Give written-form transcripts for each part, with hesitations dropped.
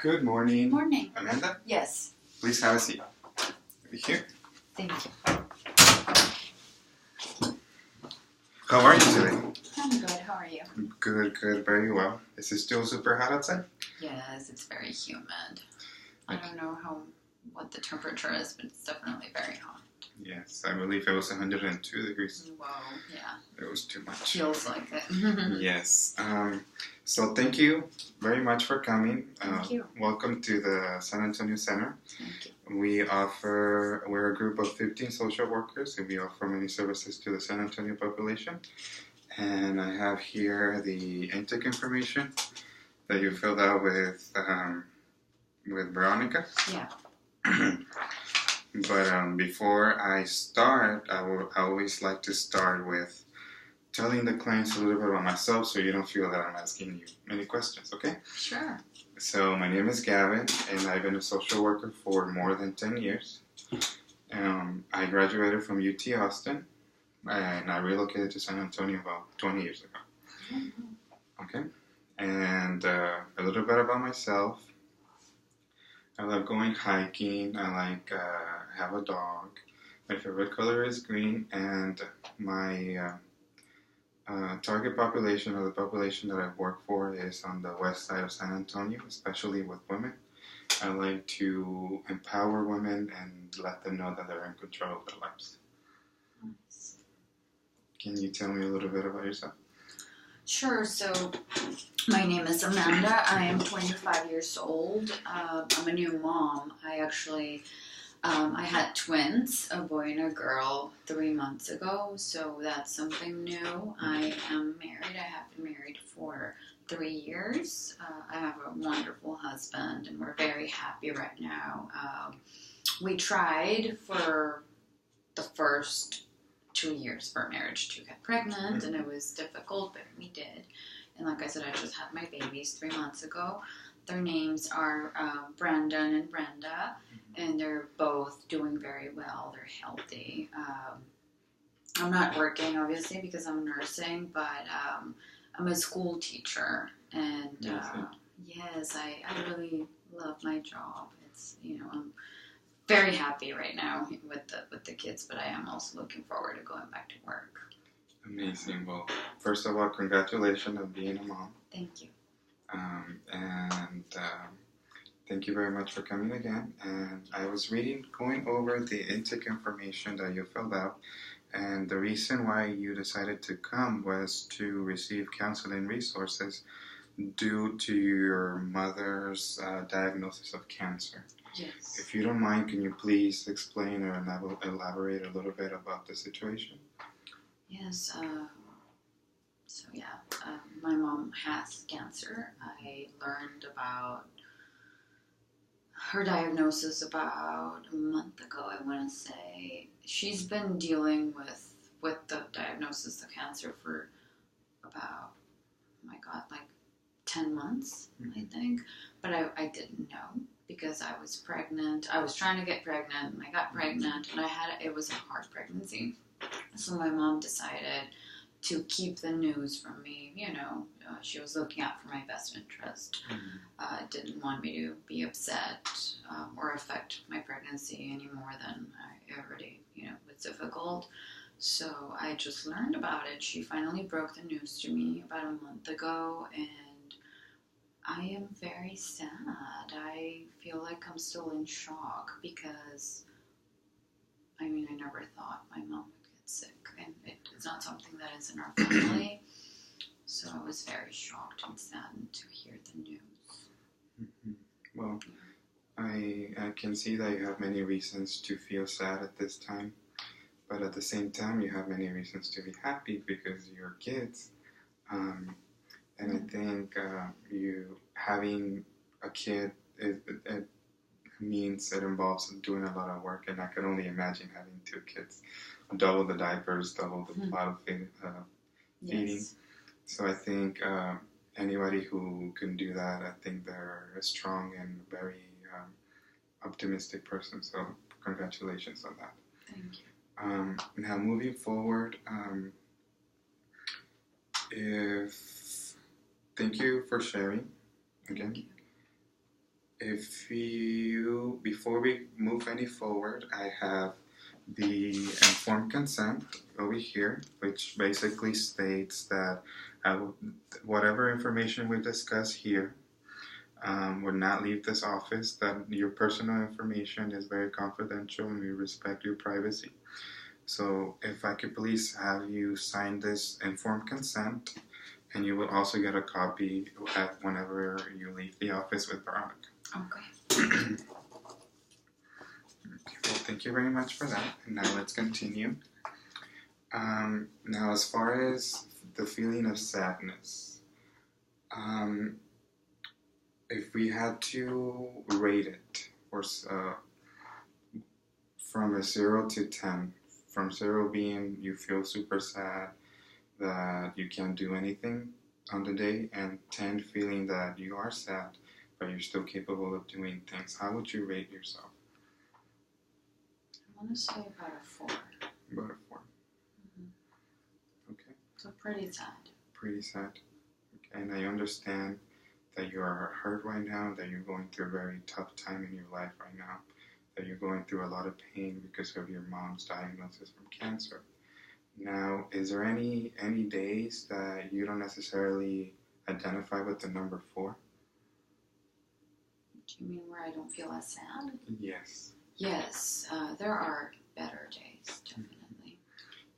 Good morning. Morning. Amanda? Yes. Please have a seat. Over here. Thank you. How are you today? I'm good. How are you? Good, very well. Is it still super hot outside? Yes, it's very humid. I don't know what the temperature is, but it's definitely very hot. Yes, I believe it was 102 degrees. Whoa, yeah. It was too much. Feels like it. Yes. So thank you very much for coming. Thank you. Welcome to the San Antonio Center. Thank you. We're a group of 15 social workers, and we offer many services to the San Antonio population. And I have here the intake information that you filled out with Veronica. Yeah. But before I start, I always like to start with telling the clients a little bit about myself so you don't feel that I'm asking you many questions, okay? Sure. So my name is Gavin, and I've been a social worker for more than 10 years. I graduated from UT Austin, and I relocated to San Antonio about 20 years ago. Mm-hmm. Okay? And a little bit about myself. I love going hiking. I have a dog. My favorite color is green, and my target population, or the population that I work for, is on the west side of San Antonio, especially with women. I like to empower women and let them know that they're in control of their lives. Nice. Can you tell me a little bit about yourself? Sure. So, my name is Amanda. I am 25 years old. I'm a new mom. I had twins, a boy and a girl, 3 months ago, so that's something new. I am married. I have been married for 3 years. I have a wonderful husband, and we're very happy right now. We tried for the first 2 years for marriage to get pregnant, and it was difficult, but we did. And like I said, I just had my babies 3 months ago. Their names are Brandon and Brenda, and they're both doing very well. They're healthy. I'm not working, obviously, because I'm nursing, but I'm a school teacher. And yes, I really love my job. I'm very happy right now with the kids, but I am also looking forward to going back to work. Amazing. Well, first of all, congratulations on being a mom. Thank you. Thank you very much for coming again. And I was going over the intake information that you filled out, and the reason why you decided to come was to receive counseling resources due to your mother's diagnosis of cancer. Yes. If you don't mind, can you please explain or elaborate a little bit about the situation? Yes. My mom has cancer. I learned about her diagnosis about a month ago, I want to say. She's been dealing with the diagnosis of cancer for about, 10 months, I think. But I didn't know because I was pregnant. I was trying to get pregnant, and I got pregnant, and it was a hard pregnancy. So my mom decided to keep the news from me. She was looking out for my best interest. Didn't want me to be upset or affect my pregnancy any more than I already, was difficult. So I just learned about it. She finally broke the news to me about a month ago, and I am very sad. I feel like I'm still in shock because, I never thought my mom would get sick, and it's not something that is in our family. So I was very shocked and saddened to hear the news. Mm-hmm. Well, I can see that you have many reasons to feel sad at this time, but at the same time, you have many reasons to be happy because you're kids. And I think you having a kid, it means it involves doing a lot of work, and I can only imagine having 2 kids, double the diapers, double the bottle feeding. Yes. So I think anybody who can do that, I think they're a strong and very optimistic person. So congratulations on that. Thank you. Now moving forward, thank you for sharing again. Before we move any forward, I have the informed consent over here, which basically states that whatever information we discuss here would not leave this office, that your personal information is very confidential and we respect your privacy. So if I could please have you sign this informed consent, and you will also get a copy whenever you leave the office with Veronica. Okay. Well, thank you very much for that. And now let's continue. Now, as far as the feeling of sadness, if we had to rate it from a 0 to 10, from 0 being you feel super sad that you can't do anything on the day, and 10 feeling that you are sad but you're still capable of doing things, how would you rate yourself? I want to say about a 4. About a 4. Mm-hmm. Okay. So pretty sad. Pretty sad. Okay. And I understand that you are hurt right now, that you're going through a very tough time in your life right now, that you're going through a lot of pain because of your mom's diagnosis from cancer. Now, is there any days that you don't necessarily identify with the number 4? Do you mean where I don't feel as sad? Yes. Yes, there are better days, definitely.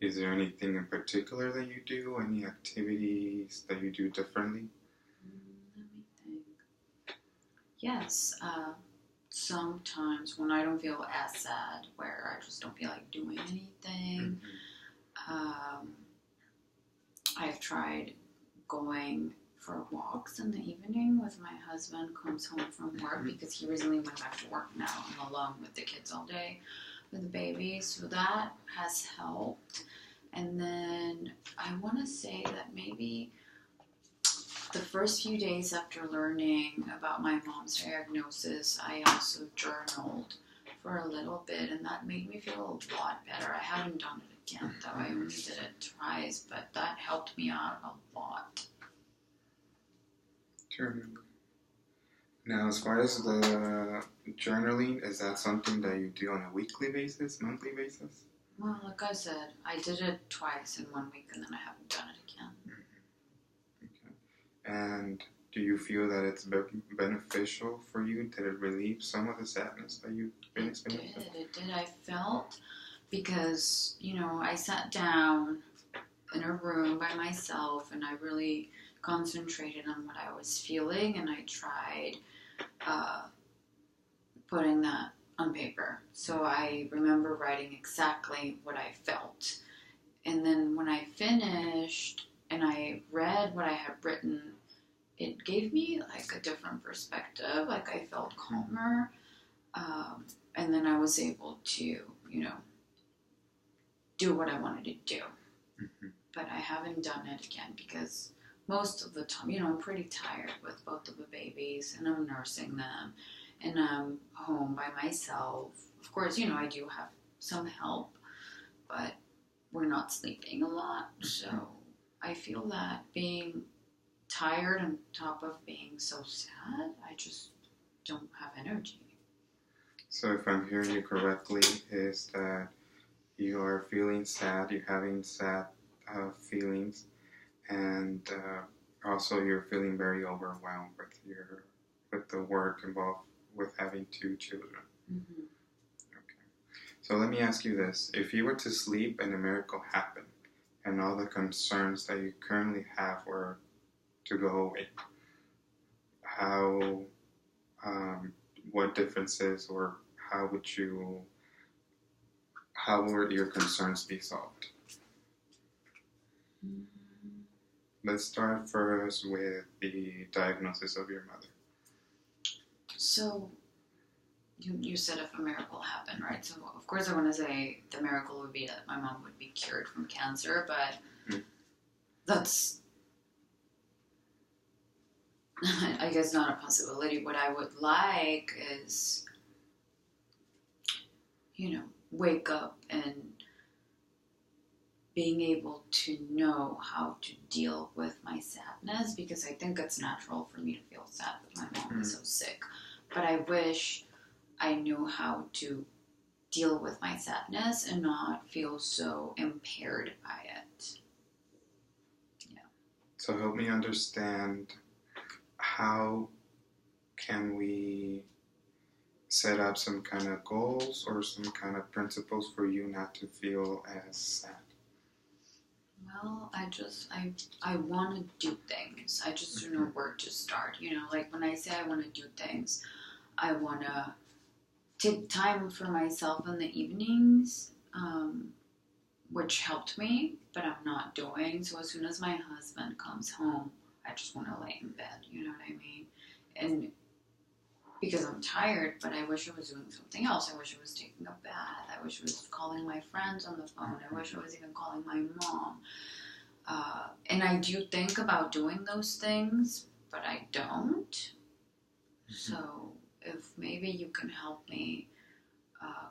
Is there anything in particular that you do? Any activities that you do differently? Let me think. Yes, sometimes when I don't feel as sad, where I just don't feel like doing anything, I've tried going for walks in the evening with my husband, comes home from work because he recently went back to work now. I'm alone with the kids all day with the baby, so that has helped. And then I want to say that maybe the first few days after learning about my mom's diagnosis, I also journaled for a little bit, and that made me feel a lot better. I haven't done it again, though. I only did it twice, but that helped me out a lot. Journaling. Now, as far as the journaling, is that something that you do on a weekly basis, monthly basis? Well, like I said, I did it twice in 1 week, and then I haven't done it again. Okay. And do you feel that it's beneficial for you? Did it relieve some of the sadness that you've been experiencing? It did. I felt, because, I sat down in a room by myself, and I really concentrated on what I was feeling, and I tried putting that on paper. So I remember writing exactly what I felt. And then when I finished and I read what I had written, it gave me like a different perspective. Like I felt calmer. And then I was able to, do what I wanted to do. Mm-hmm. But I haven't done it again because most of the time, I'm pretty tired with both of the babies, and I'm nursing them, and I'm home by myself. Of course, I do have some help, but we're not sleeping a lot. So I feel that being tired on top of being so sad, I just don't have energy. So if I'm hearing you correctly, is that you are feeling sad, you're having sad feelings, and also you're feeling very overwhelmed with the work involved with having 2 children. Mm-hmm. Okay. So let me ask you this. If you were to sleep and a miracle happened, and all the concerns that you currently have were to go away, what differences, or how would your concerns be solved? Mm-hmm. Let's start first with the diagnosis of your mother. So, you said if a miracle happened, right? So, of course, I want to say the miracle would be that my mom would be cured from cancer, but that's, I guess, not a possibility. What I would like is, wake up and being able to know how to deal with my sadness, because I think it's natural for me to feel sad, but my mom is so sick. but I wish I knew how to deal with my sadness and not feel so impaired by it. Yeah. So help me understand, how can we set up some kind of goals or some kind of principles for you not to feel as sad? Well, I want to do things. I just don't know where to start. Like when I say I want to do things, I want to take time for myself in the evenings, which helped me, but I'm not doing. So as soon as my husband comes home, I just want to lay in bed. You know what I mean? And because I'm tired, but I wish I was doing something else. I wish I was taking a bath. I wish I was calling my friends on the phone. I wish I was even calling my mom. And I do think about doing those things, but I don't. So if maybe you can help me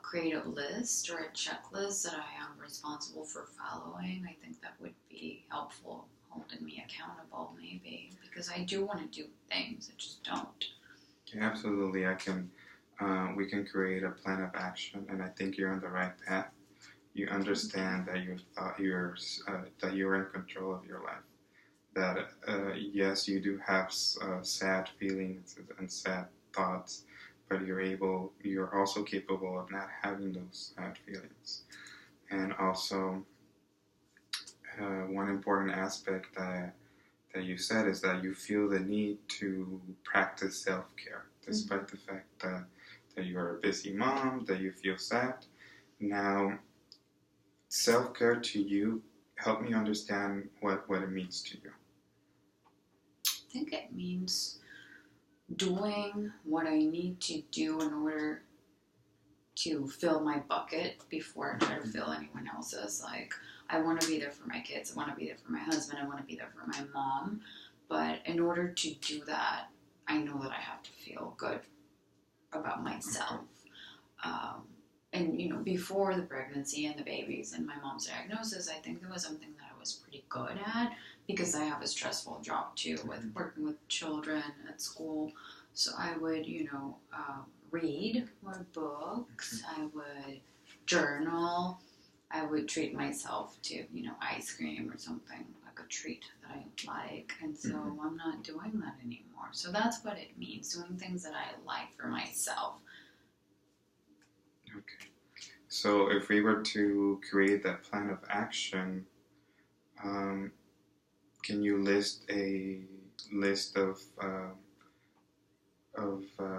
create a list or a checklist that I am responsible for following, I think that would be helpful, holding me accountable maybe, because I do want to do things, I just don't. Yeah, absolutely. We can create a plan of action, and I think you're on the right path. You understand that that you're in control of your life. That yes, you do have sad feelings and sad thoughts, but you're also capable of not having those sad feelings. And also, one important aspect that you said is that you feel the need to practice self-care, despite the fact that you're a busy mom, that you feel sad. Now, self-care to you, help me understand what it means to you. I think it means doing what I need to do in order to fill my bucket before I try to fill anyone else's. Like, I want to be there for my kids, I want to be there for my husband, I want to be there for my mom, but in order to do that, I know that I have to feel good about myself. And before the pregnancy and the babies and my mom's diagnosis, I think it was something that I was pretty good at, because I have a stressful job too, with working with children at school. So I would, read more books, I would journal, I would treat myself to, ice cream or something, like a treat that I like. And so I'm not doing that anymore. So that's what it means, doing things that I like for myself. Okay. So if we were to create that plan of action, can you list a list of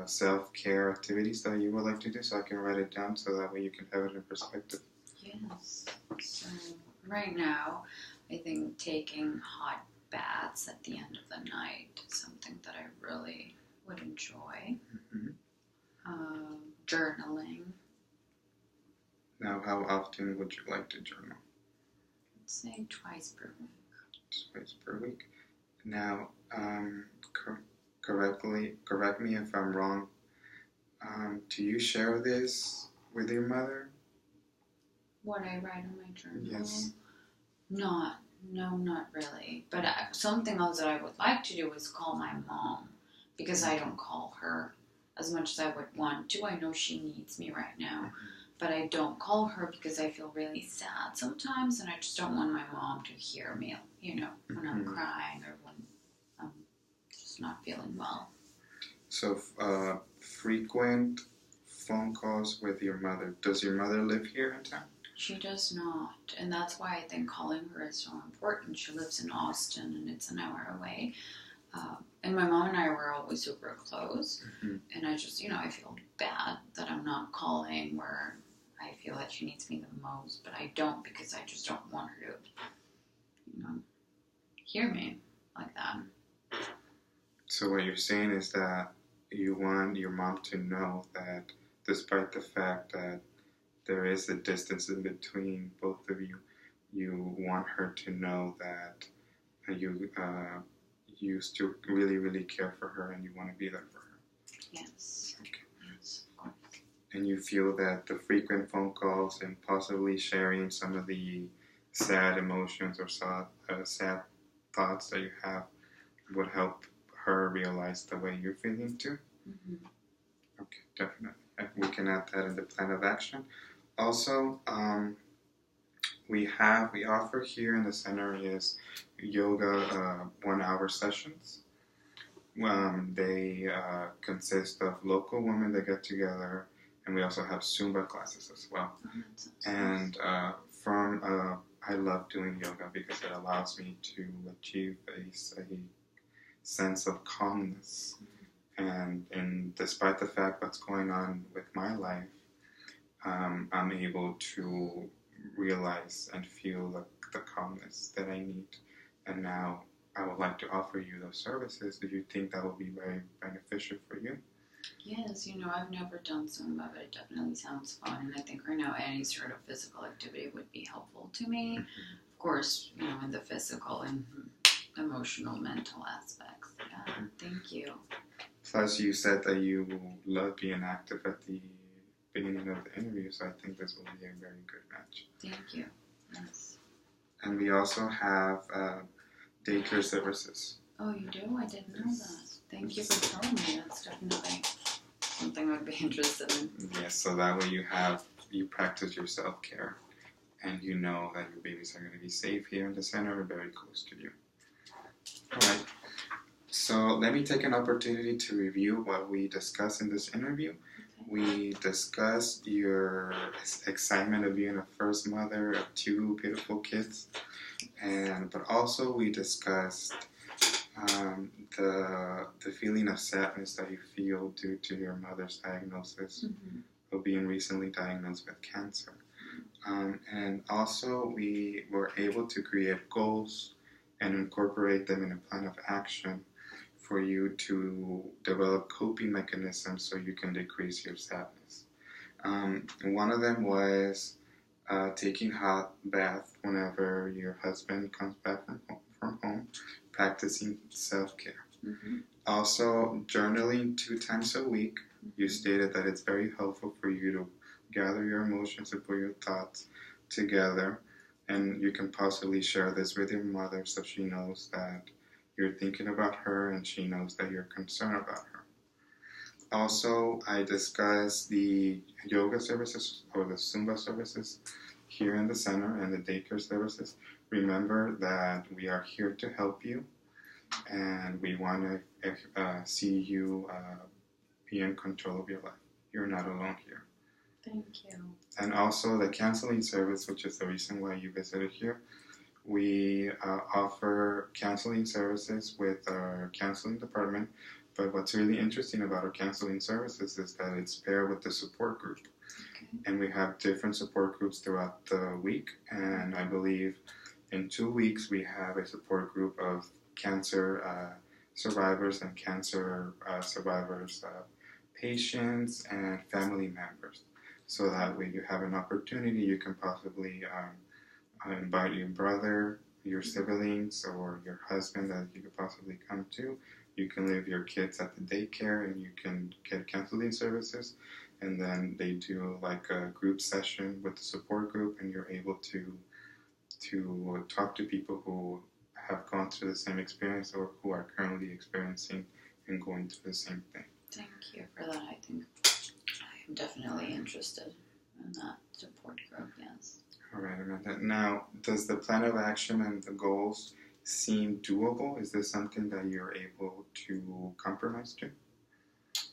self-care activities that you would like to do, so I can write it down so that way you can have it in perspective? Yes. So right now, I think taking hot baths at the end of the night is something that I really would enjoy. Journaling. Now, how often would you like to journal? I'd say twice per week. Twice per week. Now, correct me if I'm wrong. Do you share this with your mother? What I write in my journal? Yes. No, not really. But something else that I would like to do is call my mom, because I don't call her as much as I would want to. I know she needs me right now, but I don't call her because I feel really sad sometimes, and I just don't want my mom to hear me, when I'm crying or when I'm just not feeling well. So, frequent phone calls with your mother. Does your mother live here in town? She does not, and that's why I think calling her is so important. She lives in Austin, and it's an hour away. And my mom and I were always super close, and I just, I feel bad that I'm not calling where I feel that she needs me the most, but I don't, because I just don't want her to, hear me like that. So what you're saying is that you want your mom to know that, despite the fact that there is a distance in between both of you, you want her to know that you still really, really care for her and you want to be there for her. Yes. Okay. Yes, of course. And you feel that the frequent phone calls and possibly sharing some of the sad emotions or sad thoughts that you have would help her realize the way you're feeling too? definitely. We can add that in the plan of action. Also, we offer here in the center is yoga 1 hour sessions. They consist of local women that get together, and we also have Zumba classes as well. And I love doing yoga because it allows me to achieve a sense of calmness. And despite the fact what's going on with my life, I'm able to realize and feel the calmness that I need. And now I would like to offer you those services. Do you think that will be very beneficial for you? Yes, I've never done Zumba, but it definitely sounds fun. And I think right now any sort of physical activity would be helpful to me. Mm-hmm. Of course, in the physical and emotional, mental aspects. Yeah, thank you. Plus, you said that you love being active at the beginning of the interview, so I think this will be a very good match. Thank you. Yes. And we also have daycare services. Oh, you do? I didn't know that. Thank you for telling me. That's definitely something I'd be interested in. Yes, so that way you practice your self-care, and you know that your babies are going to be safe here in the center or very close to you. All right. So let me take an opportunity to review what we discussed in this interview. Okay. We discussed your excitement of being a first mother of 2 beautiful kids, but also we discussed the feeling of sadness that you feel due to your mother's diagnosis of being recently diagnosed with cancer. And also we were able to create goals and incorporate them in a plan of action for you to develop coping mechanisms so you can decrease your sadness. One of them was taking hot bath whenever your husband comes back from home, practicing self-care. Mm-hmm. Also, journaling 2 times a week. You stated that it's very helpful for you to gather your emotions and put your thoughts together, and you can possibly share this with your mother so she knows that you're thinking about her and she knows that you're concerned about her. Also, I discussed the yoga services or the Zumba services here in the center and the daycare services. Remember that we are here to help you, and we want to see you be in control of your life. You're not alone here. Thank you. And also the counseling service, which is the reason why you visited here. We offer counseling services with our counseling department, but what's really interesting about our counseling services is that it's paired with the support group. Okay. And we have different support groups throughout the week, and I believe in 2 weeks we have a support group of cancer survivors and cancer survivors' patients and family members. So that way you have an opportunity, you can possibly invite your brother, your siblings, or your husband that you could possibly come to. You can leave your kids at the daycare and you can get counseling services. And then they do like a group session with the support group, and you're able to talk to people who have gone through the same experience or who are currently experiencing and going through the same thing. Thank you for that. I think I am definitely interested in that support group, yes. All right, Amanda. Now, does the plan of action and the goals seem doable? Is this something that you're able to compromise to?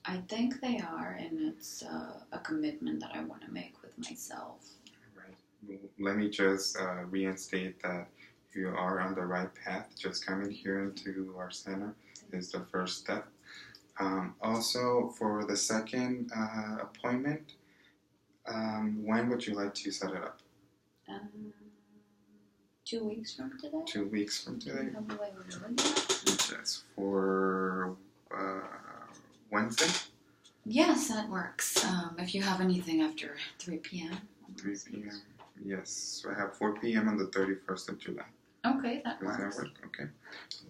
I think they are, and it's a commitment that I want to make with myself. All right. Well, let me just reinstate that you are on the right path. Just coming here into our center is the first step. Also, for the second appointment, when would you like to set it up? 2 weeks from today. 2 weeks from today? Yes, for Wednesday? Yes, that works. If you have anything after 3 p.m. 3 p.m. Yes, I have 4 p.m. on the 31st of July. Okay, that works. Does that work? Okay.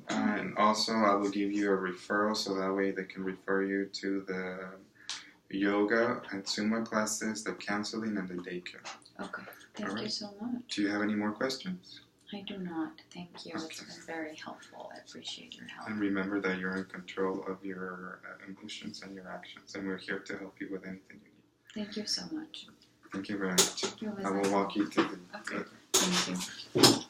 And also, I will give you a referral so that way they can refer you to the yoga and Zumba classes, the counseling, and the daycare. Okay. Thank you so much. Do you have any more questions? I do not. Thank you. It's Okay. been very helpful. I appreciate your help. And remember that you're in control of your emotions and your actions, and we're here to help you with anything you need. Thank you so much. Thank you very much. You're I will walk you to the. Okay. Thank you.